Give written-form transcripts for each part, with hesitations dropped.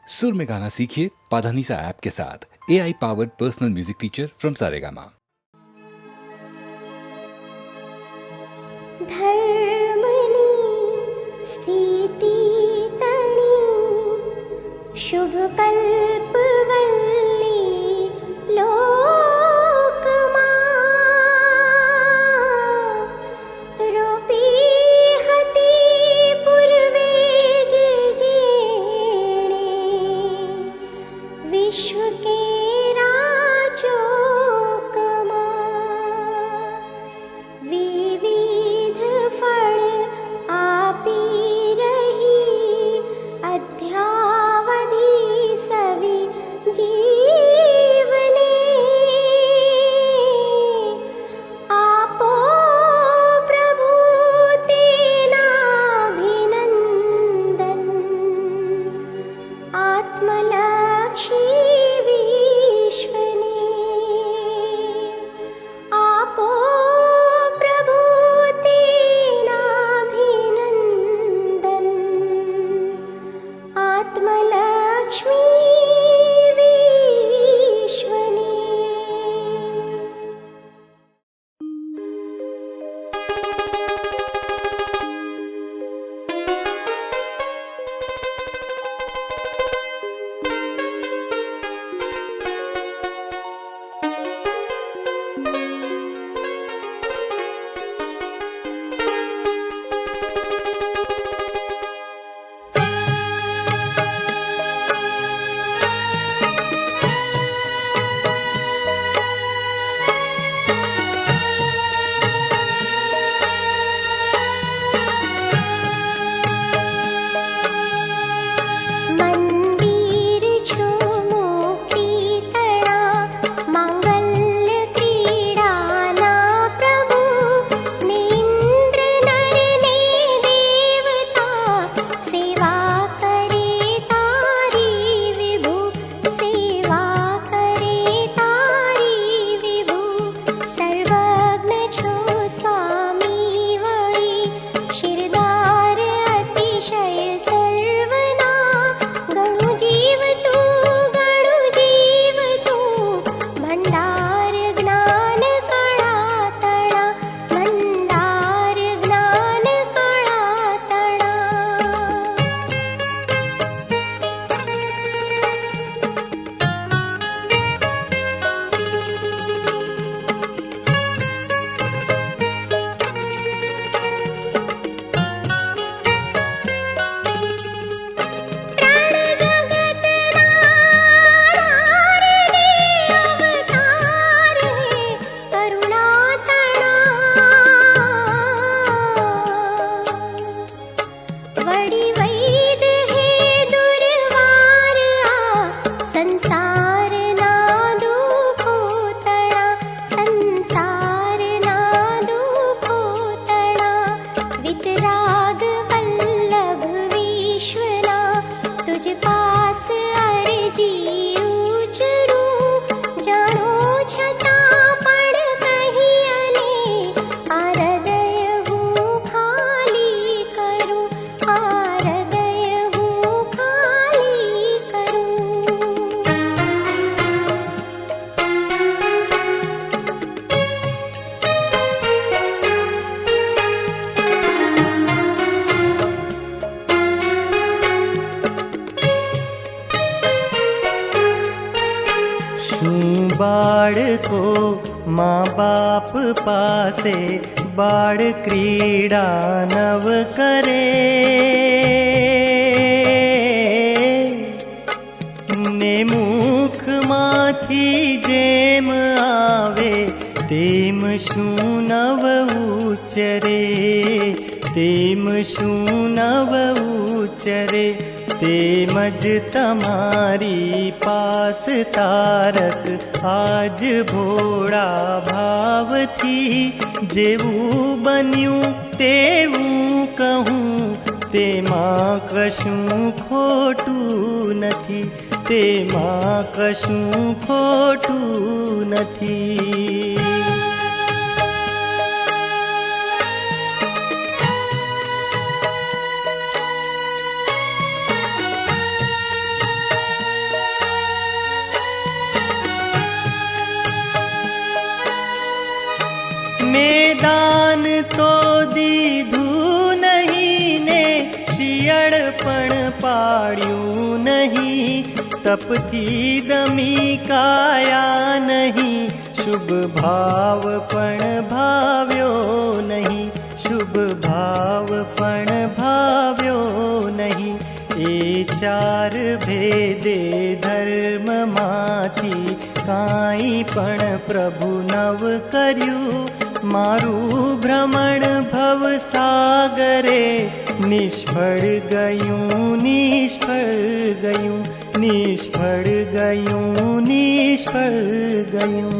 सुर में गाना सीखिए पाधानीसा ऐप के साथ। AI powered personal music teacher from Saregama. धर्मनी स्थिति तणी शुभ कल्पवल्ली लोकमा रोपी हती पूर्वे जेणे विश्व के राजोकमा विविध फल आपी रही अध्यावधि सभी जीवने आपो प्रभु तेनाभिनंदन आत्मलक्षी विश्वने आपो प्रभु तेनाभिनंदन आत्मलक्ष्मी विश्वने। मंदिर छो मोटी तड़ा मंगल क्रीड़ा ना प्रभु ने इंद्र नर ने देवता सेवा करे तारी विभु सेवा करे तारी विभु सर्वज्ञ छो स्वामी वळी शिरदार अतिशय सर्वना गणु जीव तू भंडार ज्ञान कळा तळा भंडार ज्ञान कळा तळा। प्राण जगत नाधार रे अवतार है करुणा तणा वडी वैद है दुर्वार आ संसार ना दुखो तणा संसार ना दुखो तणा वितराग वल्लभ विश्वना तुझ पास अर्जी उचरूं जाणो छतां पण कहीं अने आ हृदय हूँ खाली करूं आ हृदय हूँ खाली करूं। શું બાળકો મા બાપ પાસે બાળ ક્રીડા નવ કરે ને મુખમાંથી જેમ આવે તેમ શું નવ ઉચ્ચરે તેમ શું નવ ઉચ્ચરે તેમજ તમારી પાસ તારક આજ ભોળા ભાવથી જેવું બન્યું તેવું કહું તેમાં કશું ખોટું નથી તેમાં કશું ખોટું નથી। મન તો દીધું નહીં ને શિયળપણ પાડ્યું નહીં, તપથી દમી કાયા નહીં, શુભ ભાવ પણ ભાવ્યો નહીં, શુભ ભાવ પણ ભાવ્યો નહીં. એ ચાર ભેદે ધર્મમાંથી કાંઈ પણ પ્રભુ નવ કર્યું, મારું ભ્રમણ ભવ સાગરે નિષ્ફળ ગયું, નિષ્ફળ ગયું, નિષ્ફળ ગયું, નિષ્ફળ ગયું.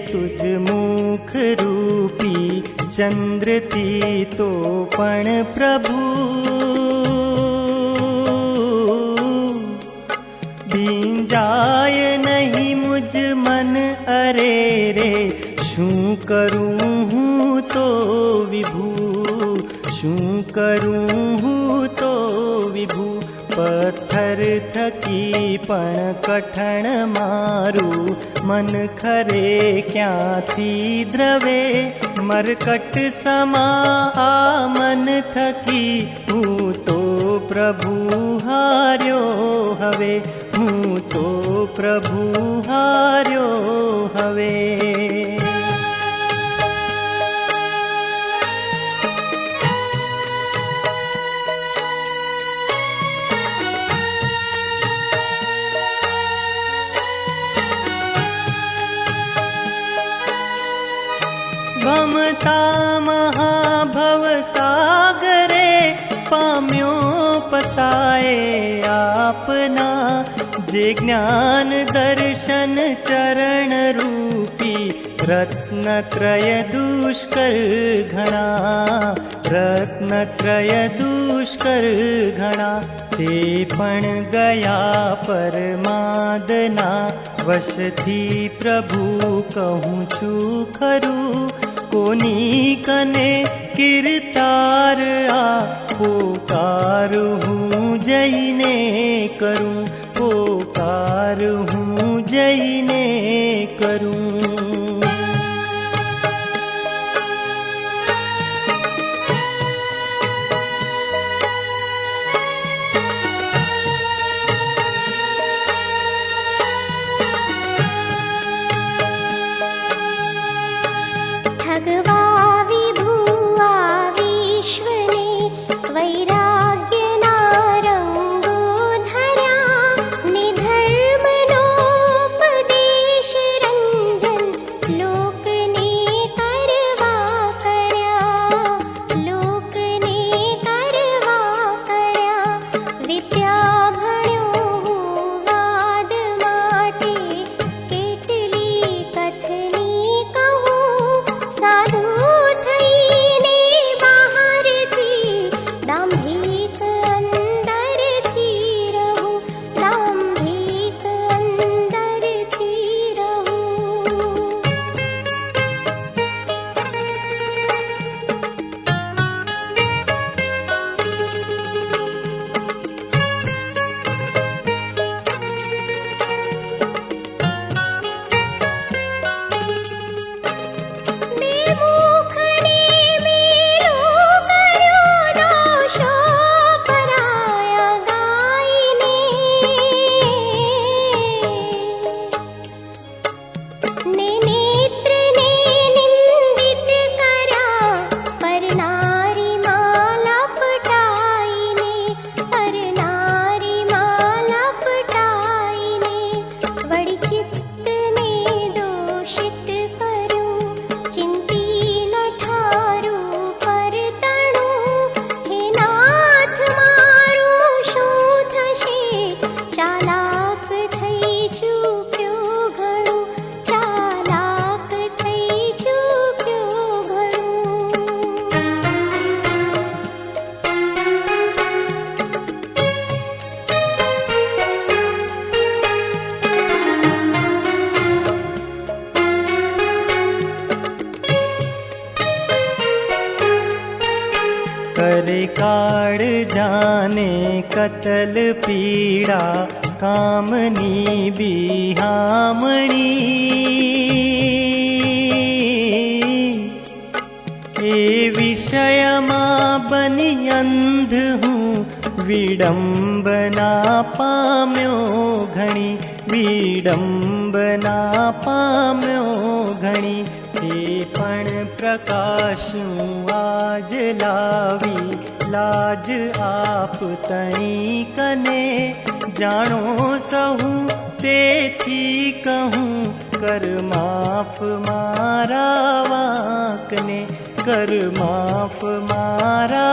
तुझ मुख रूपी चंद्रती तो पण प्रभु बींजाय नहीं मुझ मन अरे रे शू करूं हूँ तो विभू शू करूं हूँ तो विभू पत्थर थकी पण कठण मारू मन खरे क्यांथी द्रवे मरकट समा आ मन थकी हूँ तो प्रभु हार्यो हवे हूँ तो प्रभु हार्यो हवे। भमता महाभव सागरे पाम्यो पसाए आपना जे ज्ञान दर्शन चरण रूपी रत्नत्रय दुष्कर घणा रत्नत्रय दुष्कर घणा ते पण गया परमादना वशथी प्रभु कहूँ छु खरू कोनी कने कीर्तार आ पोकार हूँ जईने करूँ पोकार हूँ जईने करूँ। करे काळ जाने कतल पीड़ा कामनी बिहामणी ए विषय मां बनी अंध हूँ विडंबना पाम्यो घणी विडंबना पाम्यो घणी ते पण प्रकाशूं आज लावी लाज आप तणी कने जाणो सहू तेथी कहूँ कर माफ मारा वाकने कर माफ मारा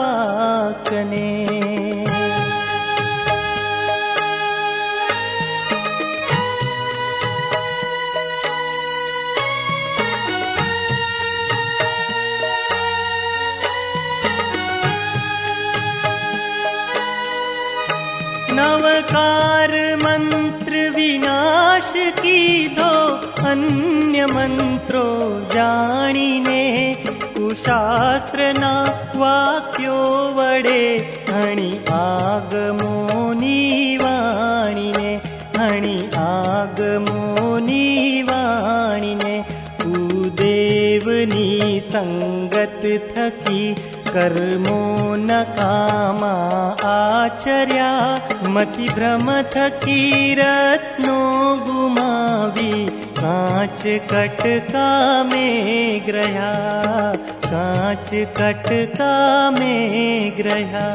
वाकने नवकार मंत्र विनाश कीधो अन्य मंत्रो जाणीने कुशास्त्रना वाक्यो वडे हणि आगमोनी वाणीने हणि आगमोनी वाणीने उदेवनी संगत थकी कर्मो न कामा आचर्या मति भ्रम थकी रत्नो गुमावी कांच कटका में ग्रह्या कांच कटका में ग्रह्या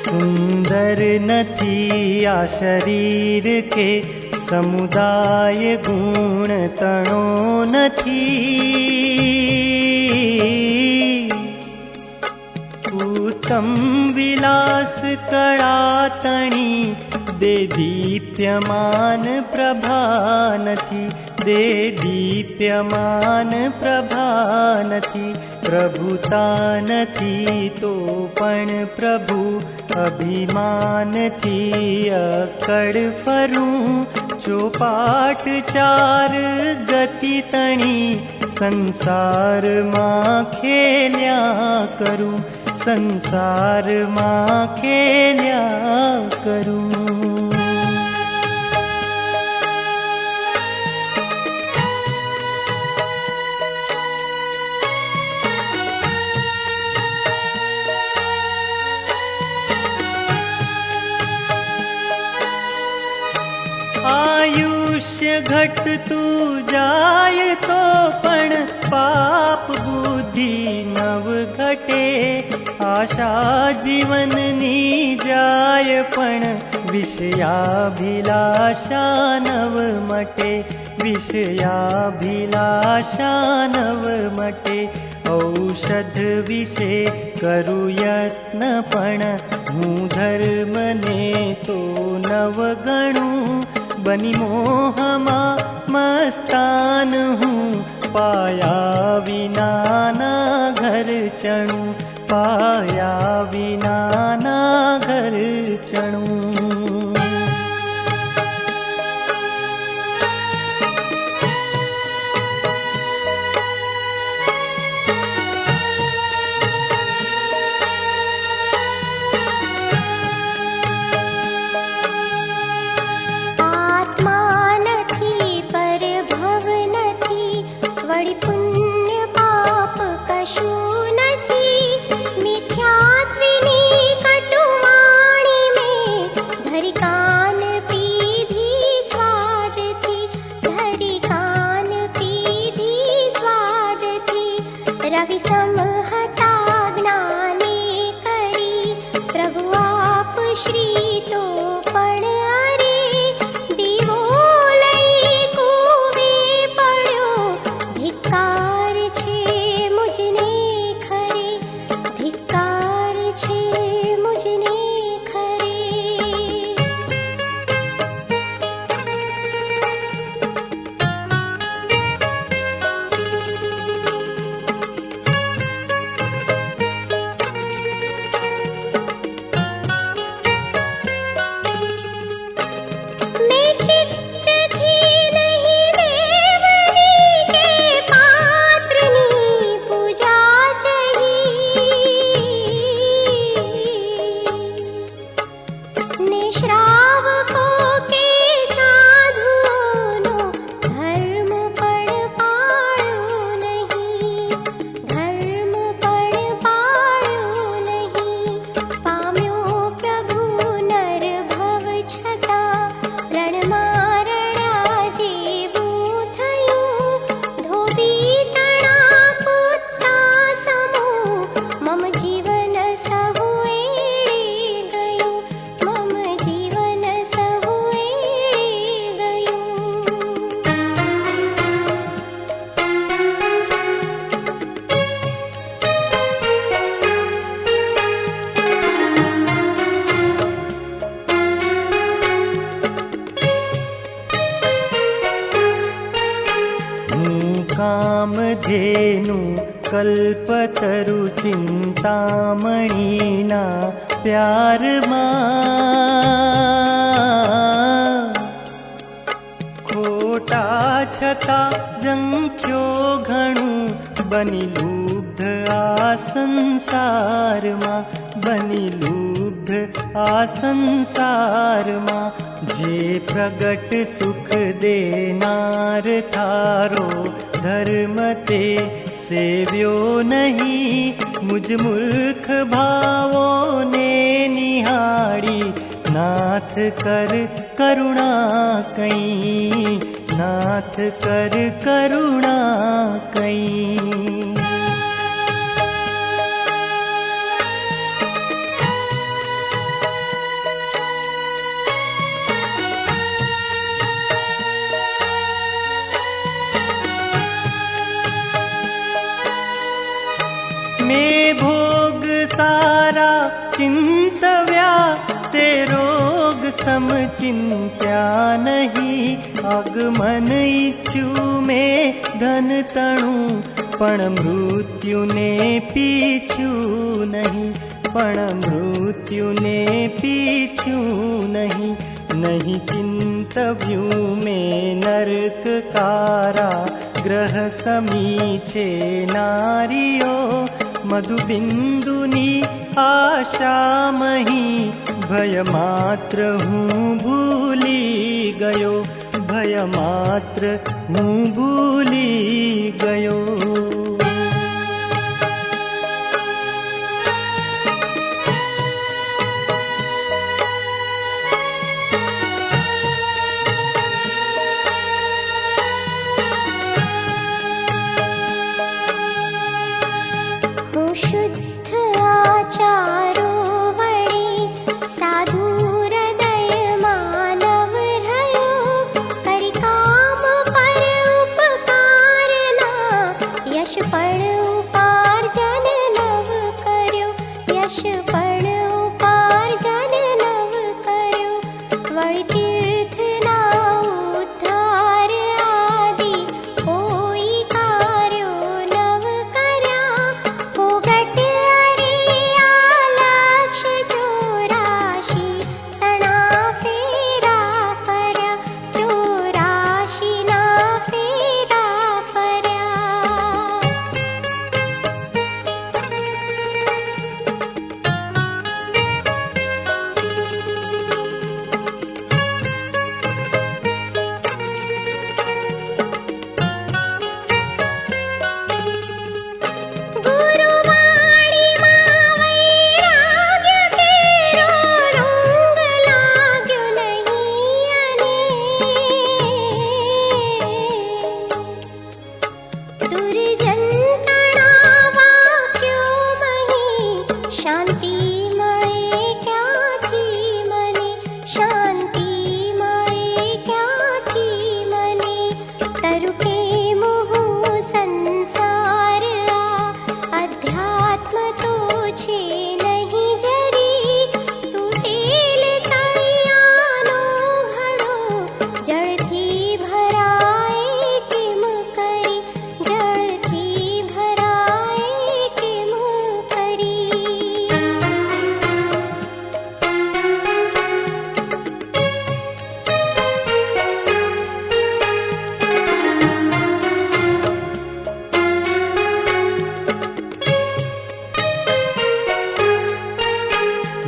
सुंदर नथी आ शरीर के समुदाय गुण तणो नथी उत्तम विलास कला तणी दे दीप्यमान प्रभा नथी दे दीप्यमान प्रभा नथी प्रभुता नथी तो पण प्रभु अभिमान थी अकड़ फरूं चौपाट चार गति तणी संसार मां खेल्या करूं संसार मां खेल्या करूं। घटતું જાય તો પણ પાપ બુદ્ધિ નવ ઘટે. આશા જીવનની જાય પણ વિષયાભિલાષા નવ મટે. વિષયાભિલાષા નવ મટે. ઔષધ વિશે કરું યત્ન પણ હું ધર્મને તો નવ ગણું. બની મોહમાં મસ્તાન હું પાયા વિનાના ઘર ચણું. પાયા વિનાના ઘર ચણું. કામધેનુ કલ્પતરુ ચિંતામણીના પ્યારમાં ખોટા છતાં જંખ્યો ઘણું બની લુબ્ધ આ સંસારમાં. બની લુબ્ધ આ સંસારમાં. જે પ્રગટ સુખ દેનાર થારો ધર્મ તે સેવ્યો નહીં. મુજ મૂર્ખ ભાવોને નિહાળી નાથ કર કરુણા કઈ. નાથ કર કરુણા કઈ. મેં ભોગ સારા ચિંતવ્યા તે રોગ સમચિંત્યા નહીં. આગમન ઈચ્છું મેં ધન તણું પણ મૃત્યુને પીછું નહીં. પણ મૃત્યુને પીછું નહીં. નહીં ચિંતવ્યું મેં નરક કારા ગ્રહ સમીછે નારીઓ. મધુબિંદુની આશા મહી ભય માત્ર હું ભૂલી ગયો. ભય માત્ર હું ભૂલી ગયો. रुके मोह संसार आ, अध्यात्म तो छे नहीं जरी, तूटेल तळियानो घड़ो, जळथी भराए केम करी, जळथी भराए केम करी।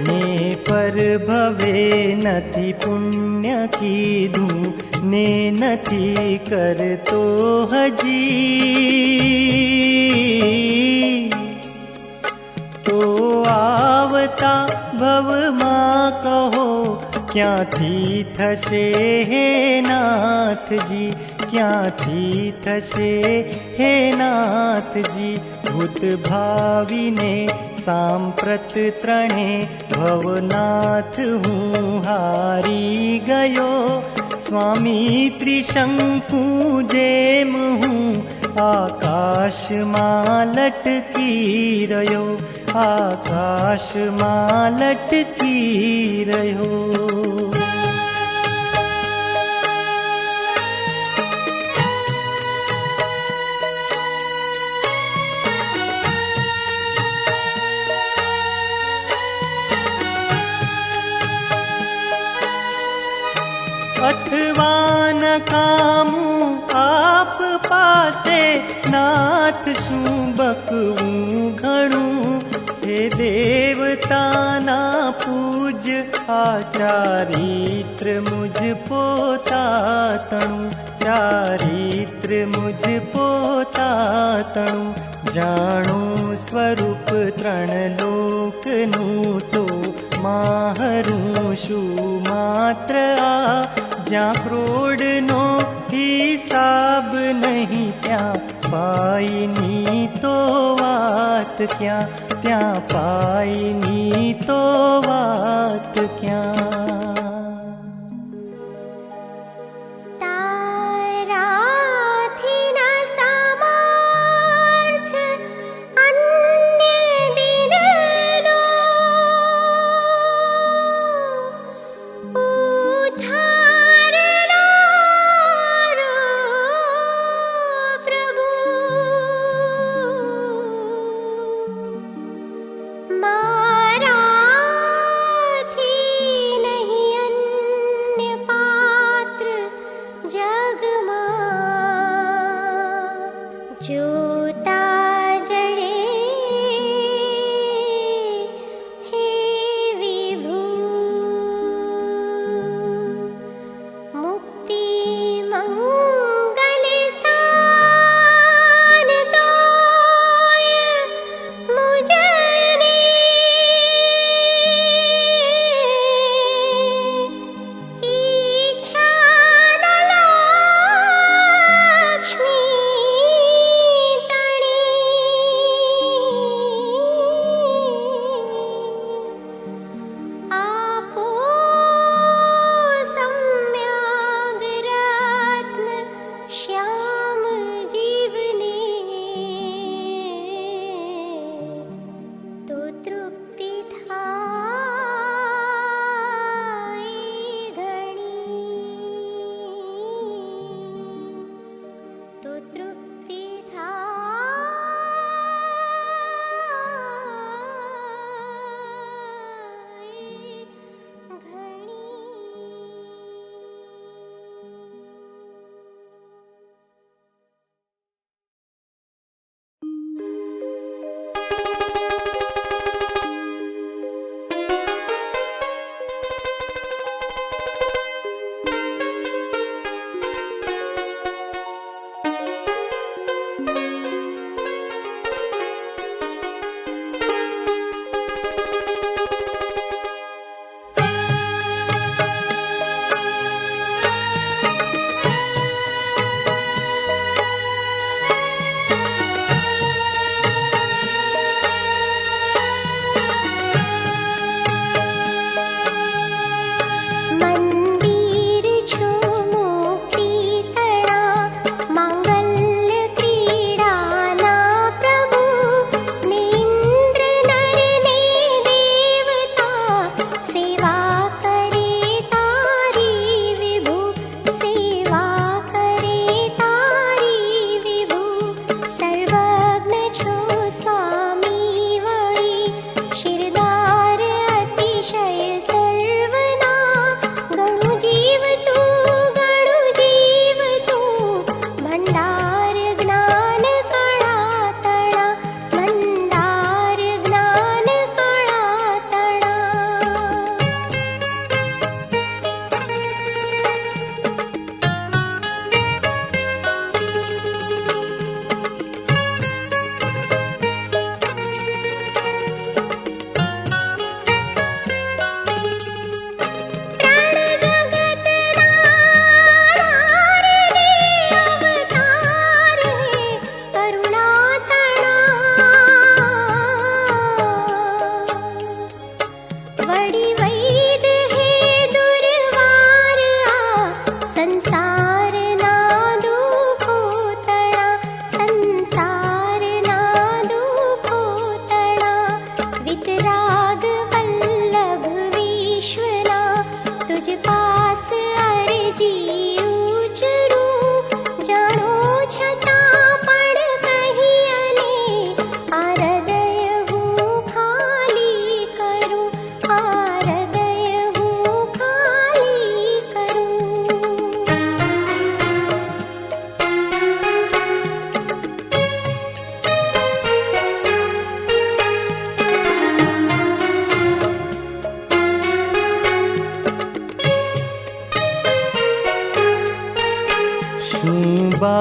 ने पर भवे नथी पुण्य कीधुं, ने नथी करतो हजी, तो आवता भवमां कहो क्यांथी थशे हे नाथजी, क्यांथी थशे हे नाथजी। भूत भावी ने सांप्रत त्रणे भवनाथ हूँ हारी गयो, स्वामी त्रिशंकु जेम हूँ आकाश मां लटकी रह्यो, आकाश मां लटकी रह्यो। अथवा न कामू आप पासे नाथ शूं बकवूं घणું, हे देवताना पूज आचारित्र मुझ पोता तणु, चारित्र मुझ पोता तणु। जाणू स्वरूप त्रण लोकનું तो माहरू शू मात्र आ, જ્યાં ક્રોડનો હિસાબ નહીં ત્યાં પાઈની તો વાત ક્યાં, ત્યાં પાઈની તો વાત ક્યાં। ताराथी न सामर्थ अन्य दिननो, उद्धारनारो प्रभु। माराथी नहीं अन्य पात्र जगमा, जोता जड़े हे विभु। मुक्ति मंगल स्थान तोय मुझने, इच्छा न लक्ष्मी तणी। आपो सम्यग्रत्न श्याम जीवने, तो तृप्ति थाय घणी, तो तृप्ति थाय घणी।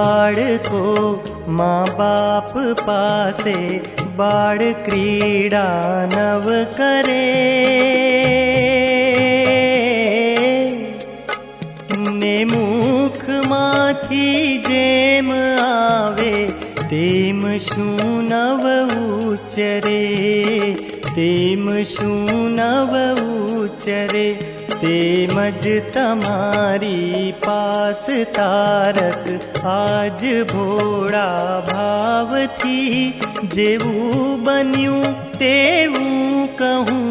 બાળકો મા બાપ પાસે બાળ ક્રીડા નવ કરે, ને મુખમાંથી જેમ આવે તેમ શું નવ ઉચ્ચરે, તેમ શું નવ ઉચ્ચરે. તેમજ તમારી પાસ તારક આજ ભોળા ભાવથી જેવું બન્યું તેવું કહું,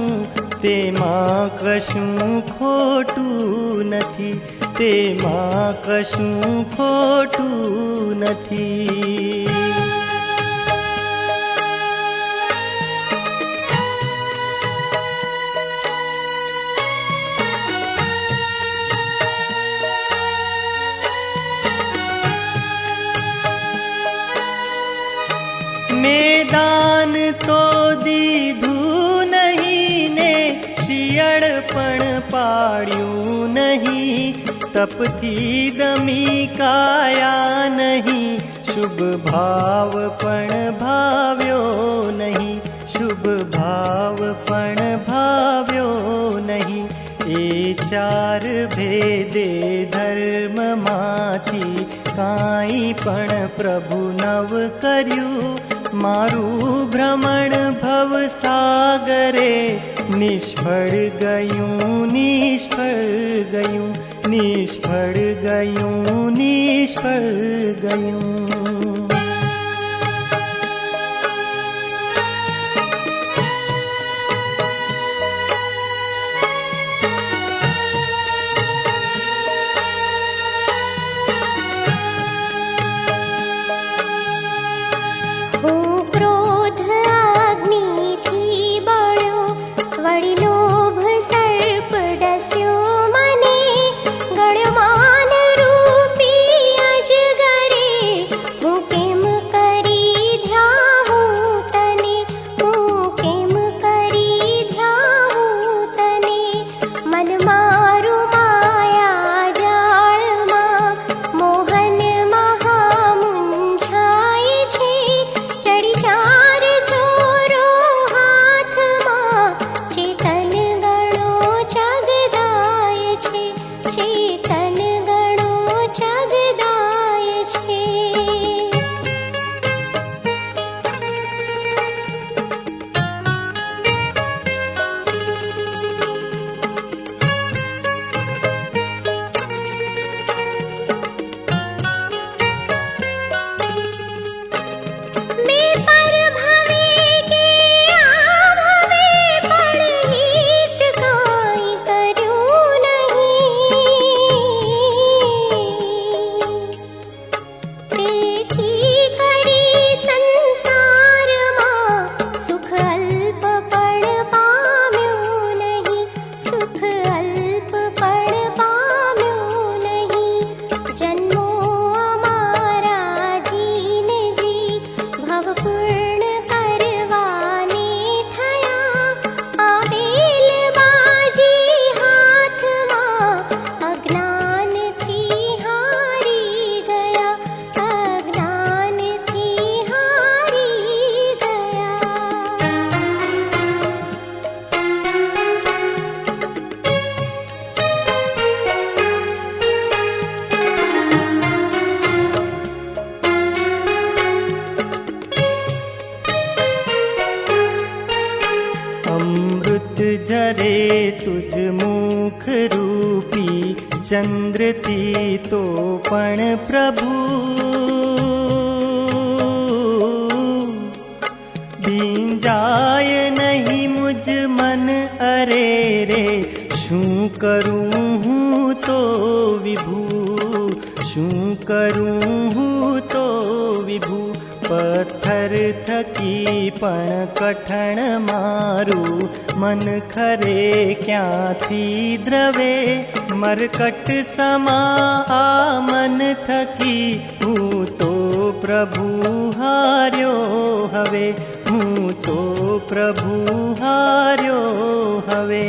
તેમાં કશું ખોટું નથી, તેમાં કશું ખોટું નથી. મેદાન તો દીધું નહીં ને શિયળ પણ પાડ્યું નહીં, તપથી દમી કાયા નહીં, શુભ ભાવ પણ ભાવ્યો નહીં, શુભ ભાવ પણ ભાવ્યો નહીં. એ ચાર ભેદે ધર્મમાંથી કાંઈ પણ પ્રભુ નવ કર્યું, મારું ભ્રમણ ભવ સાગરે નિષ્ફળ ગયું, નિષ્ફળ ગયું, નિષ્ફળ ગયું, નિષ્ફળ ગયું. तुझ मुख रूपी चंद्र थी तो पण प्रभु बींजाय नहीं मुझ मन अरे रे शू करूं हूँ तो विभू शू करूं हूँ तो विभू पत्थर थकी पण कठण मारू मन खरे क्या थी द्रवे मरकट समा आ मन थकी हूँ तो प्रभु हार्यो हवे हूँ तो प्रभु हार्यो हवे।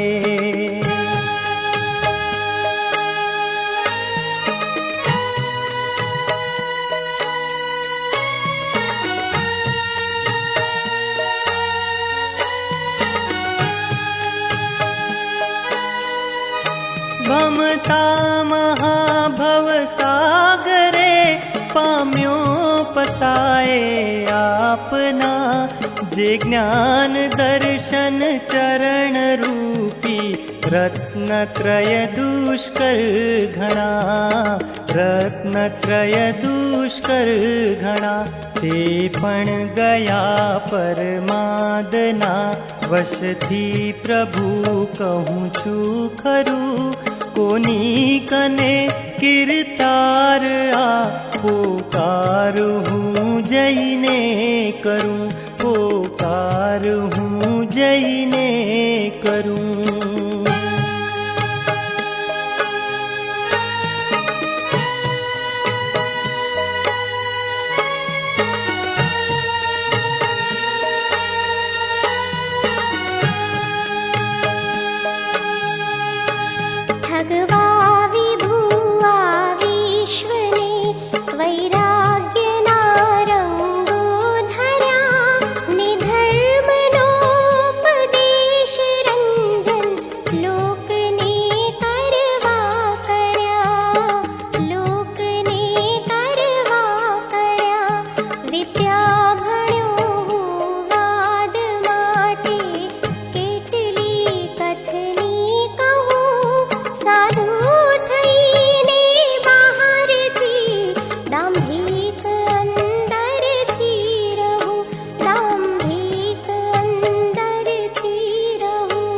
पसाए आपना, जे ज्ञान दर्शन चरण रूपी रत्नत्रय दुष्कर घणा, रत्नत्रय दुष्कर घणा। ते पण गया परमादना, वशथी प्रभु कहूँ छु खरू। कोनी कने कीर्तार आ पोकार हूँ जईने करूँ, पोकार हूँ जईने करूँ। ठगवा विभुआ विश्वने, वैराग्यना रंगो धर्या। निधर्मनोपदेश रंजन, लोकने करवा कर्या, लोकने करवा कर्या। विद्या भण्यो वाद माटे, केटली कथनी कहूँ। साधु थईने बहारथी, दांभिक अंदरथी रहूं, दांभिक अंदरथी रहूं।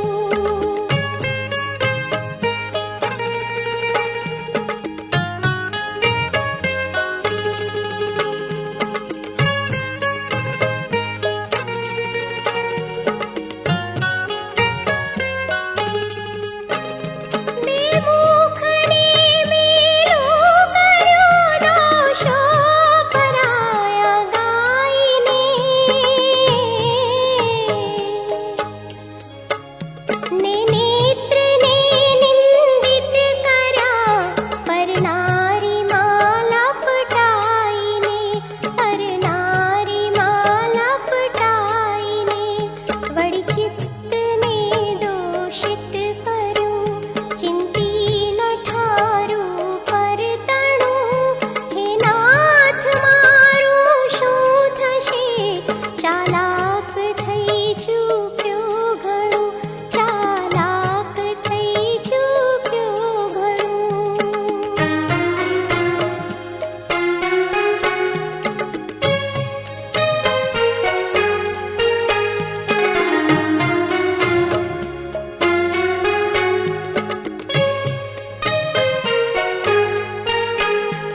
बेमुखने मेलो कर्यो दोषो पराया गायने। ने नेत्रने निंदित कर्या, पर नारी माला पटाईने, पर नारी माला पटाईने। वड़ी चित्तने दोषित करूं, चिंती न ठारू पर तणुं। हे नाथ माરું શું થશે, ચાલાક થઈ ચૂક્યો ઘણું, ચાલાક થઈ ચૂક્યો ઘણું।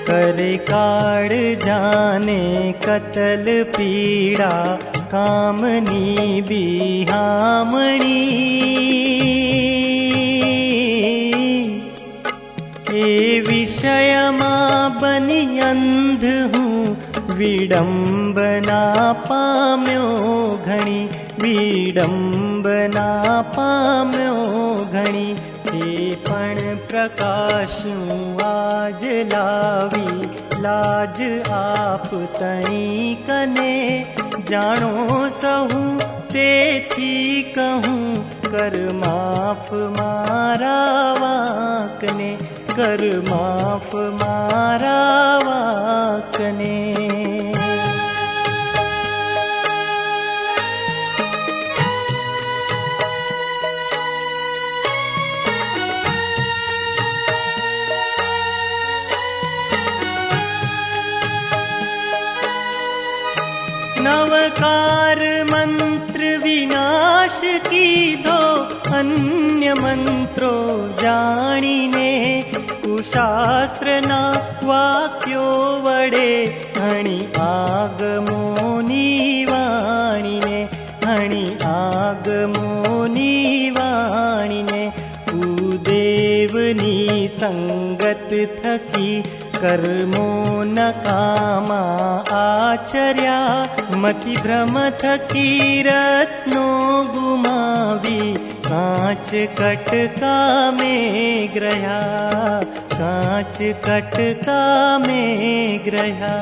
करे काड़ जाने कतल पीड़ा, कामनी बिहामणी। ए विषयमा बनी अंध हूँ, विडंबना पाम्यो घणी, विडंबना पाम्यो घणी। ते पण प्रकाश्યું आज लावी, लाज आप तणी कने। जाणो सहु तेथी कहूँ, कर माफ मारा वाकने, कर माफ मारा वाकने। नवकार मंत्र विनाश कीधो, अन्य मंत्रो जाणीने। कुशास्त्रना वाक्यो वडे, हणि आगमोनी वाणीने, हणि आगमोनी वाणीने। कुदेवनी संगत थकी, कर्मो न कामा आचर्या। मति भ्रम थकी रत्नो गुमावी, कांच कटका में ग्रह्या, कांच कटका में ग्रह्या।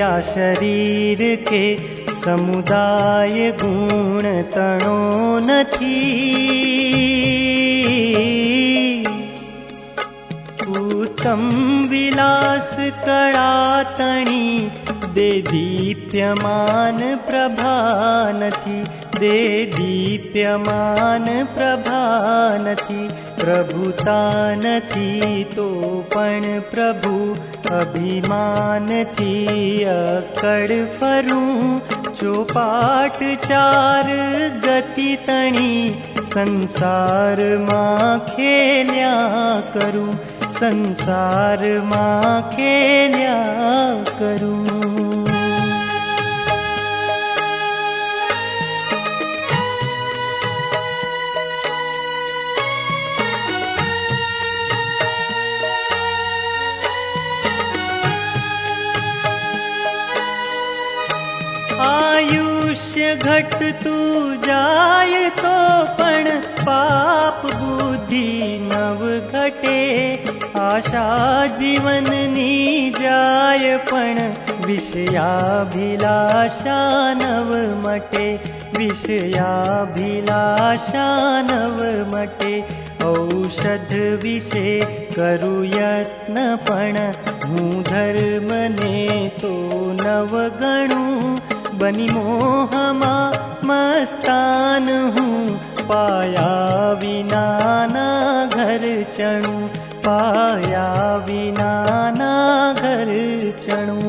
आ शरीर के समुदाय गुण तणो नथी। उत्तम विलास कळा तणी दे दीप्यमान प्रभा नथी, दे दीप्यमान प्रभा नथी। प्रभुता नथी तो पण प्रभु अभिमान थी अकड़ फरूं। चौपाट चार गति तणी संसार मां खेल्या करूं, संसार मां खेल्या करूं। आयुष्य घटतु जाय तो पण पाप बुद्धि नव घटे। आशा जीवन नी जाय पण विषयाभिलाषा नव मटे, विषयाभिलाषा नव मटे। औषध विषे करु यत्न पण हूँ धर्म ने तो नव गणु। बनी मोहमा मस्तान हूँ पाया विना ना घर चणु, पाया विना ना घर चणु।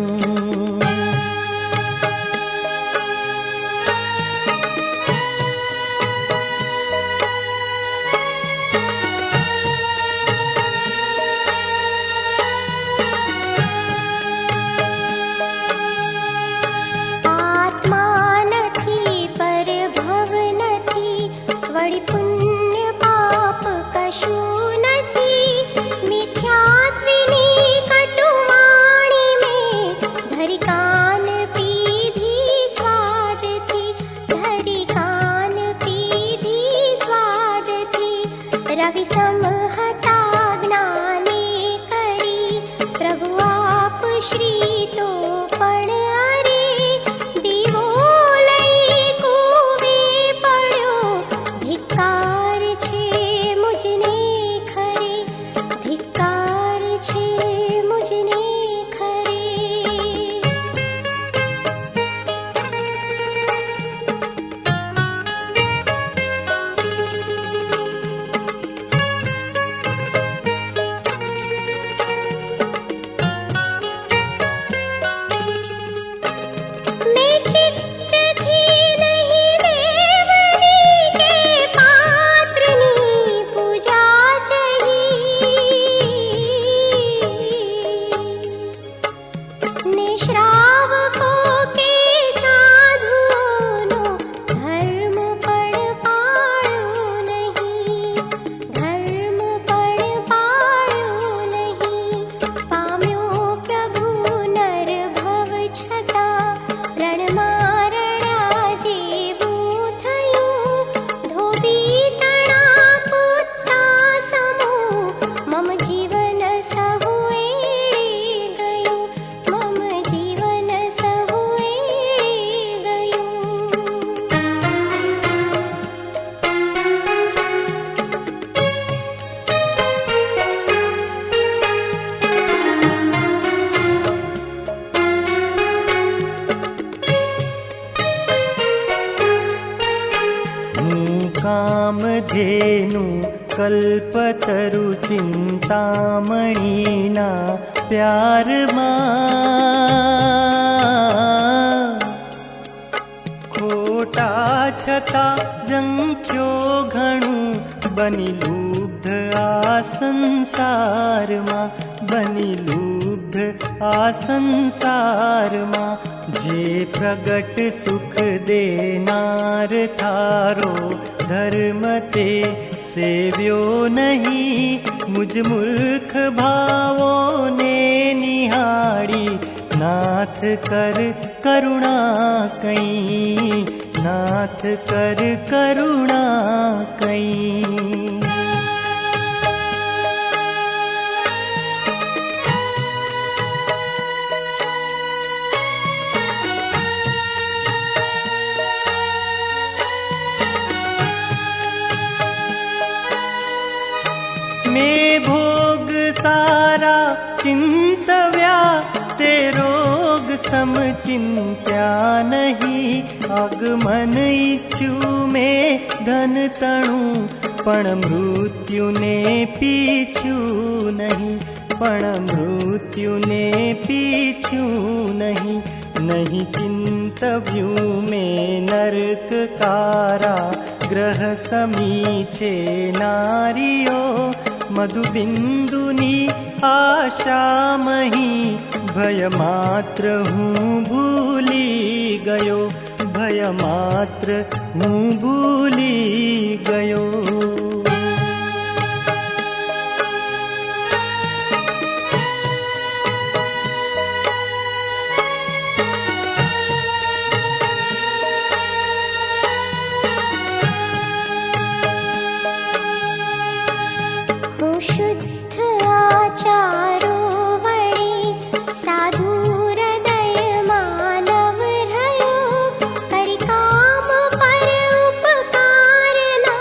कामधेनु कल्पतरु चिंतामणिना प्यार खोटा छता जंख्यो घणु बनी लुब्ध आ संसार बनी लुब्ध आ संसार जे प्रगट सुख देनार थारो धर्म ते सेव्यो नहीं। मुझ मूर्ख भावो ने निहाड़ी नाथ कर करुणा कई, नाथ कर करुणा कई। में भोग सारा चिंतव्या, ते रोग सम चिंत्या नहीं। आगमन इच्छु में धन तणु, पण मृत्यु ने पीछू नहीं। पण मृत्यु ने पीछू नहीं। नहीं चिंतव्यू में नरक कारा, ग्रह समीचे नारियो। मधुबिंदुनी आशा मही, भय मात्र हूँ भूली गयो। भय मात्र हूँ भूली गयो। शुद्ध आचारो वळी, साधु हृदय मानव रह्यो। करि काम पर उपकार ना,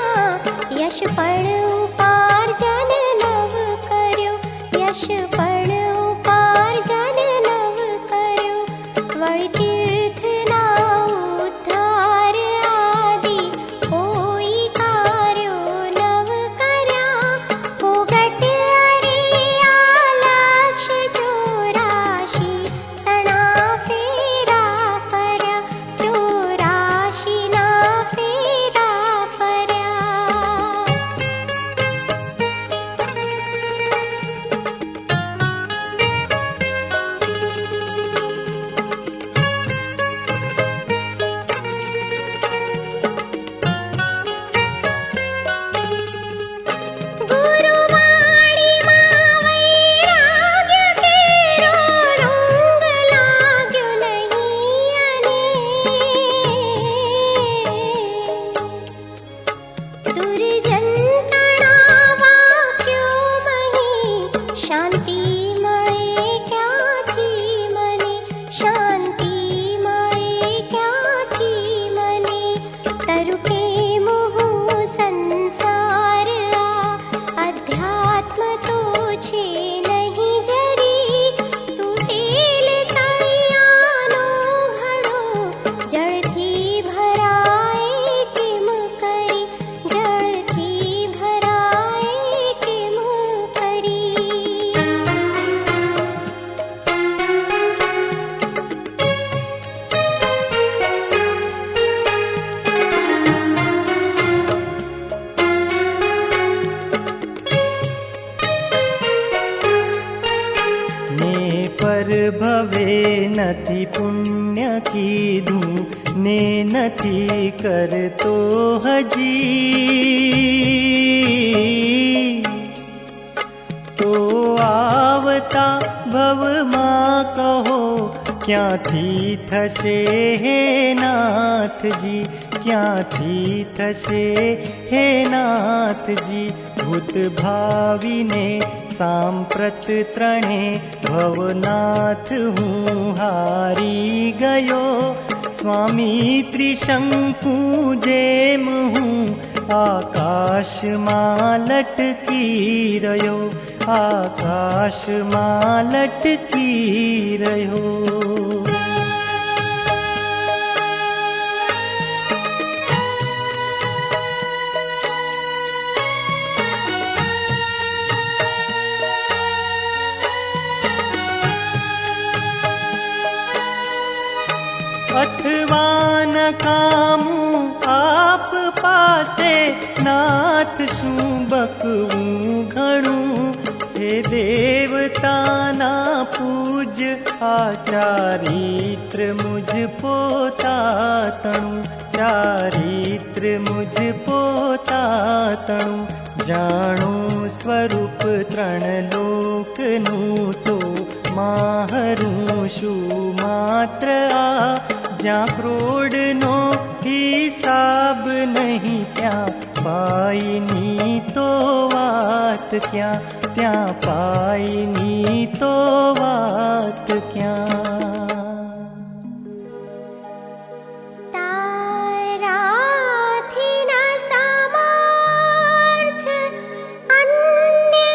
यश पण उपार्जन नव कर्यो। यश पण उपार्जन नव कर्यो। वळी तीर्थ ना उद्धार आदि, कोई कार्यो नव कर्या। फुगट अरे आलक्ष चौराशी, तणा फेरा फर्या। चौराशी ना फेरा फर्या। गुरुवाणी मां वैराग्य केरो, रोग लाग्यो नहीं अने। दुर्जन तणा वाक्यो मही, शांति मळे क्यांथी मने। शांति मळे क्यांथी मने। तरुके मोह संसार आ, अध्यात्म तो छे नहीं जरी। तूटेल तळियानो घड़ो, जळथी भराए केम करी। जळथी भराए केम करी। ने पर भवे नथी पुण्य कीधुं, ने नथी करतो हजी। तो आवता भवमा कहो, क्यांथी थशे हे नाथजी। क्यांथी थशे हे नाथजी। भूत भावी ने सांप्रत त्रणे, भवनाथ हूँ हारी गयो। स्वामी त्रिशंकु जेम हूँ, आकाश मां लटकी रह्यो। आकाश मां लटकी रह्यो। अथवा न कामू आप पासे, नाथ शूं बकवूं घणुं। हे देवता ना पूज, आचारित्र मुझ पोता तणु। चारित्र मुझ पोता तणु। जाणो स्वरूप त्रण लोकનું, તો માહરું શું માત્ર આ। જ્યાં ક્રોડનો હિસાબ નહીં, ત્યાં પાઈની તો વાત ક્યાં। ત્યાં પાઈની તો વાત ક્યાં। ताराथी न समर्थ अन्य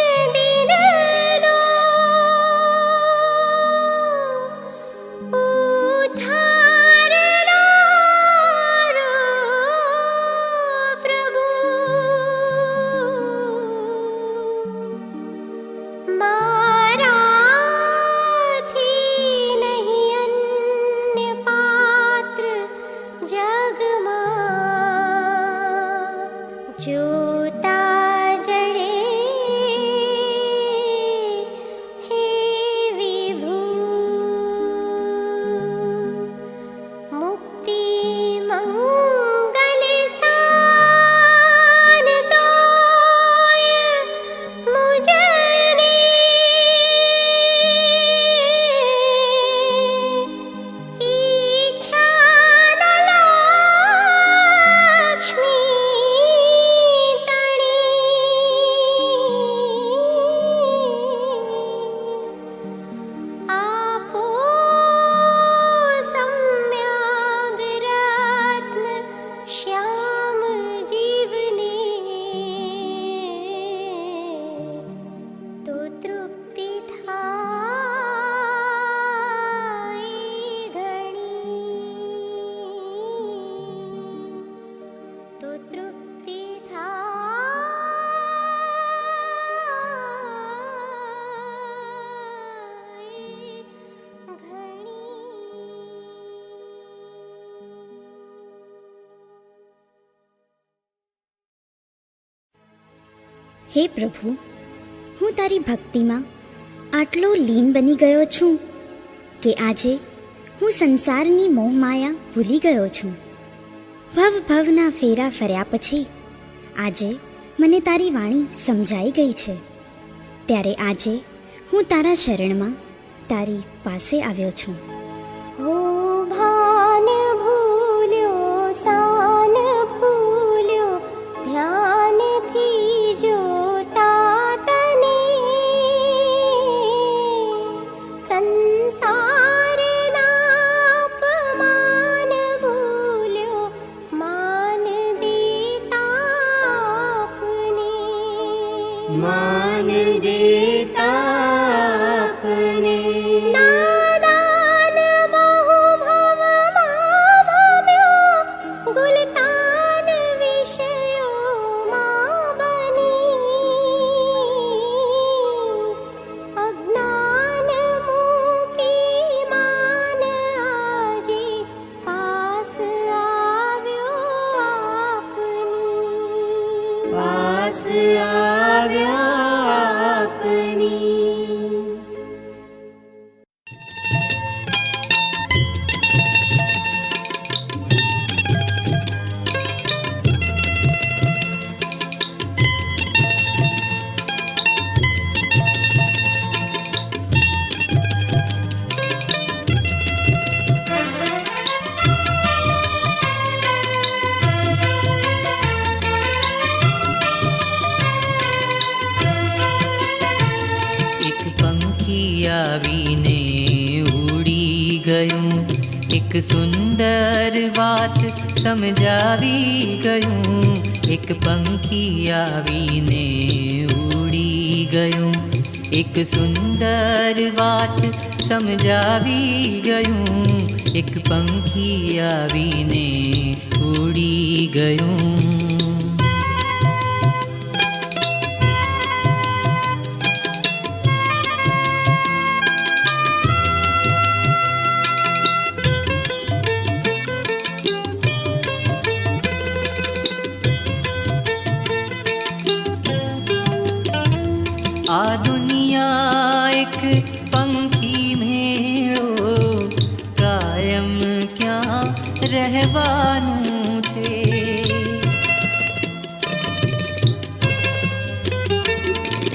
હે પ્રભુ, હું તારી ભક્તિમાં આટલો લીન બની ગયો છું કે આજે હું સંસારની મોહમાયા ભૂલી ગયો છું. ભવના ફેરા ફર્યા પછી આજે મને તારી વાણી સમજાઈ ગઈ છે. ત્યારે આજે હું તારા શરણમાં તારી પાસે આવ્યો છું. હો ભાન ભૂલ્યો, સાન ભૂલ્યો, ધ્યાનથી જોતા તને સંસારના અપમાન ભૂલ્યો, માન દેતા આપને, માન દેતા આપને. નાદાન બહુ ભવમાં ભમ્યો, ગુલતાન વિષયોમાં બની, અજ્ઞાન મૂકી માન આજે પાસ આવ્યો આપની, પાસ આવ્યો આપની. એક પંખી આવીને ઉડી ગયું, એક સુંદર વાત સમજાવી ગયું. એક પંખી આવીને ઉડી ગયું, એક સુંદર વાત સમજાવી ગયું. એક પંખી આવીને ઉડી ગયું. આ દુનિયા એક પંખી મેળો, કાયમ ક્યાં રહેવાનું છે.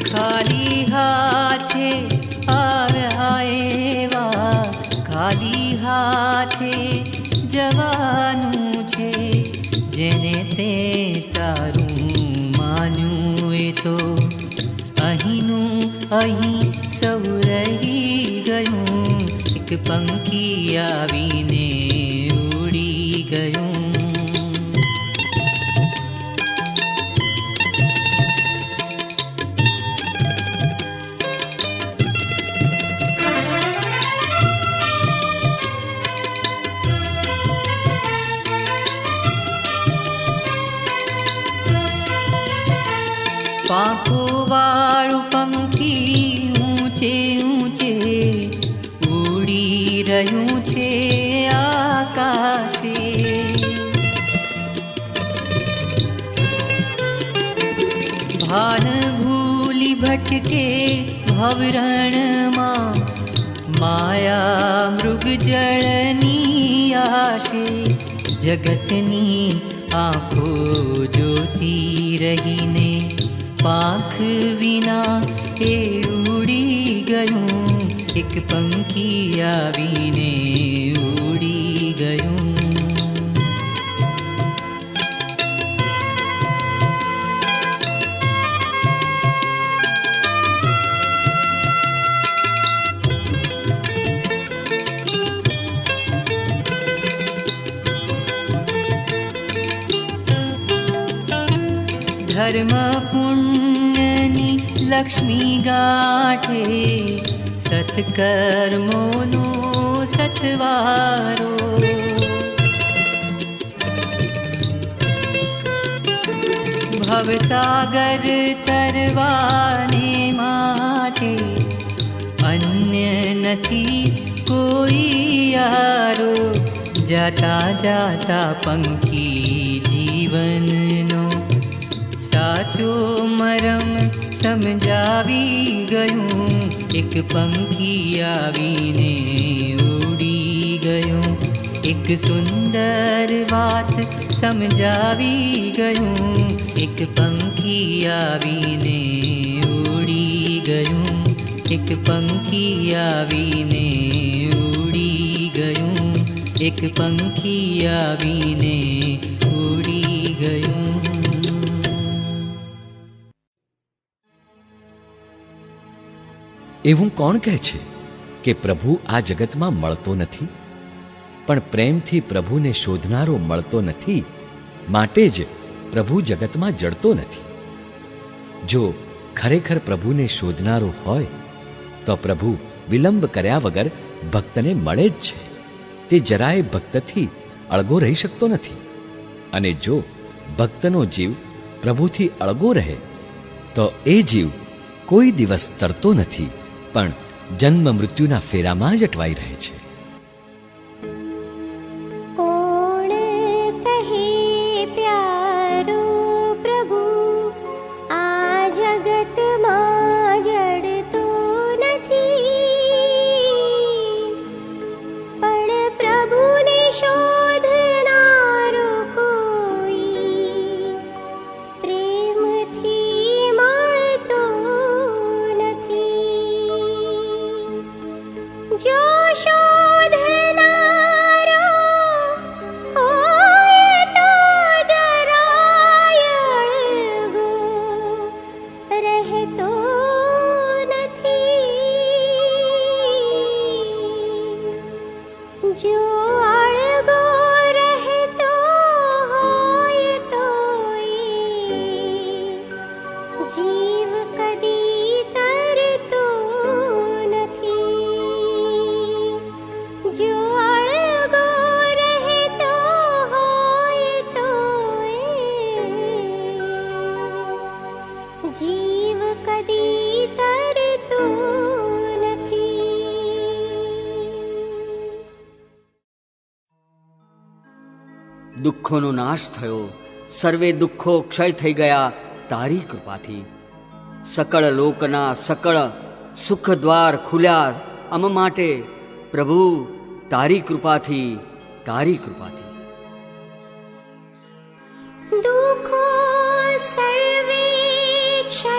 ખાલી હાથે આવ્યા એવા ખાલી હાથે જવાનું છે. જેને તે તારું માન્યું એ તો અહીંનું અહીં સૌ રહી ગયું. એક પંખી આવીને ઉડી ગયું. પાંખો વાળું પંખી ઊંચે ઊંચે ઉડી રહ્યું છે આકાશે. ભાન ભૂલી ભટકે ભવરણમાં, માયા મૃગ જળની આશે. જગતની આંખો જોતી રહીને પાંખ વિના એ ઉડી ગયું. એક પંખી આવીને ઉડી ગયું. ધર્મ પુણ્યની લક્ષ્મી ગાંઠે, સત્કર્મોનો સથવારો. ભવસાગર તરવાને માટે અન્ય નથી કોઈ યારો. જાતા જાતા પંખી જીવનનો સાથ સાચો મરમ સમજાવી ગયું, એક પંખી આવીને ઉડી ગયું. એક સુંદર વાત સમજાવી ગયું, એક પંખી આવીને ઉડી ગયું. એક પંખી આવીને ઉડી ગયું, એક પંખી આવીને ઉડી ગયું. એવું કોણ કહે છે કે પ્રભુ આ જગતમાં મળતો નથી? પણ પ્રેમથી પ્રભુને શોધનારો મળતો નથી, માટે જ પ્રભુ જગતમાં જડતો નથી. જો ખરેખર પ્રભુને શોધનારો હોય તો પ્રભુ વિલંબ કર્યા વગર ભક્તને મળે જ છે. તે જરાય ભક્તથી અળગો રહી શકતો નથી. અને જો ભક્તનો જીવ પ્રભુથી અળગો રહે તો એ જીવ કોઈ દિવસ તરતો નથી, પણ જન્મ મૃત્યુના ફેરામાં જ અટવાઈ રહે છે. કોણ કહે પ્યારો પ્રભુ આ જગતમાં જડતો નથી, પણ પ્રભુને શોધનારો કોઈ પ્રેમથી મળતો નથી. જો શોધનારો હોય તો જરાય અળગો રહેતો નથી. જો અળગો રહેતો હોય તો જીવ કદી તરતો નથી. જો અળગો રહેતો હોય તો જીવ કદી તરતો નથી. દુઃખોનો નાશ થયો, સર્વે દુઃખો ક્ષય થઈ ગયા તારી કૃપાથી. સકળ લોકના સકળ સુખ દ્વાર ખુલ્યા અમ માટે પ્રભુ તારી કૃપાથી, તારી કૃપાથી. દુઃખો સર્વે ક્ષય